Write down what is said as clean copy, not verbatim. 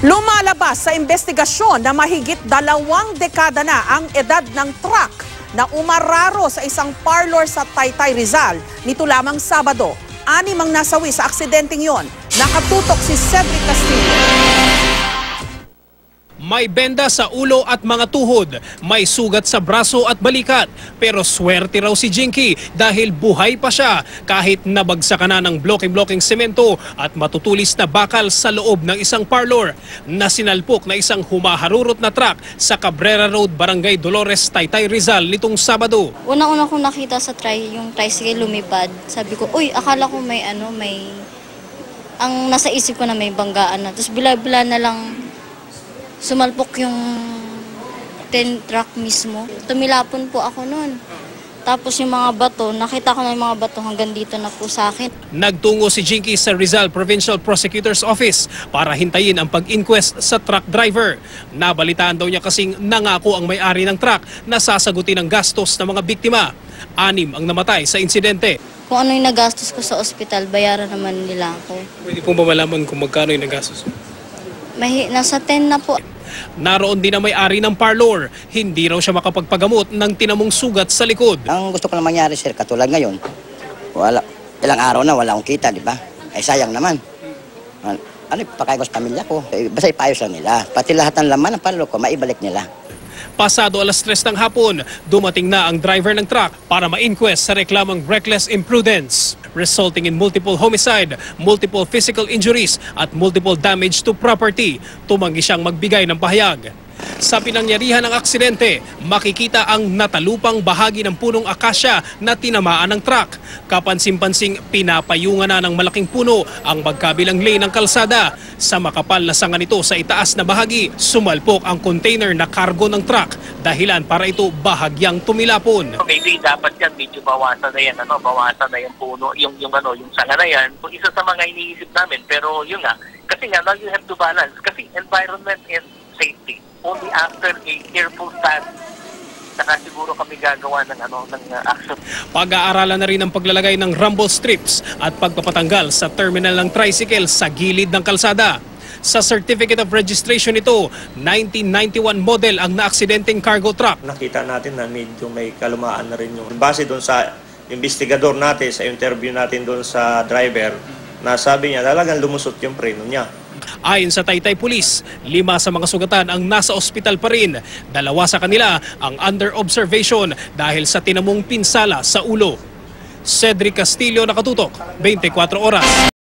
Lumalabas sa investigasyon na mahigit 2 dekada na ang edad ng truck na umararo sa isang parlor sa Taytay, Rizal. Nito lamang Sabado, 6 ang nasawi sa aksidenteng yon. Nakatutok si Cedric Castillo. May benda sa ulo at mga tuhod, may sugat sa braso at balikat. Pero swerte raw si Jinky dahil buhay pa siya kahit nabagsakan na ng bloke-blokeng semento at matutulis na bakal sa loob ng isang parlor na sinalpok na isang humaharurot na truck sa Cabrera Road, Barangay Dolores, Taytay, Rizal nitong Sabado. Unang-una kong nakita sa yung tricycle lumipad, sabi ko, uy, akala ko may ang nasa isip ko na may banggaan na. Tapos bila-bila na lang sumalpok yung truck mismo. Tumilapon po ako noon. Tapos yung mga bato, nakita ko na yung mga bato hanggang dito na po sa akin. Nagtungo si Jinky sa Rizal Provincial Prosecutor's Office para hintayin ang pag-inquest sa truck driver. Nabalitaan daw niya kasing nangako ang may-ari ng truck na sasagutin ang gastos ng mga biktima. 6 ang namatay sa insidente. Kung ano yung nagastos ko sa ospital, bayaran naman nila ako. Pwede pong ba malaman kung magkano yung nagastos? Nasa 10 na po. Naroon din ang may-ari ng parlor. Hindi raw siya makapagpagamot ng tinamong sugat sa likod. Ang gusto ko lang mangyari, sir, katulad ngayon, ilang araw na wala akong kita, di ba? Ay sayang naman. Pakain ko sa pamilya ko. Basta ipayos lang nila. Pati lahat ng laman ng parlor ko, maibalik nila. Pasado 3:00 ng hapon, dumating na ang driver ng truck para ma-inquest sa reklamang reckless imprudence, resulting in multiple homicide, multiple physical injuries at multiple damage to property. Tumanggi siyang magbigay ng pahayag. Sa pinangyarihan ng aksidente, makikita ang natalupang bahagi ng punong akasya na tinamaan ng truck. Kapansin-pansing pinapayungan na ng malaking puno ang magkabilang lane ng kalsada. Sa makapal na sanga nito sa itaas na bahagi, sumalpok ang container na kargo ng truck. Dahilan para ito bahagyang tumilapon. Maybe dapat yan, medyo bawasan na yan, bawasan na yung puno, yung sanga na yan. Isa sa mga iniisip namin, pero yun nga, kasi nga, now you have to balance, kasi environment and safety. Only after a careful stand, saka siguro kami gagawa ng action. Pag-aaralan na rin ang paglalagay ng rumble strips at pagpapatanggal sa terminal ng tricycle sa gilid ng kalsada. Sa Certificate of Registration ito, 1991 model ang naaksidenteng cargo truck. Nakita natin na medyo may kalumaan na rin yung base doon sa investigador natin, sa interview natin doon sa driver, na sabi niya talagang lumusot yung preno niya. Ayon sa Taytay Police, 5 sa mga sugatan ang nasa ospital pa rin. 2 sa kanila ang under observation dahil sa tinamong pinsala sa ulo. Cedric Castillo, Nakatutok, 24 Oras.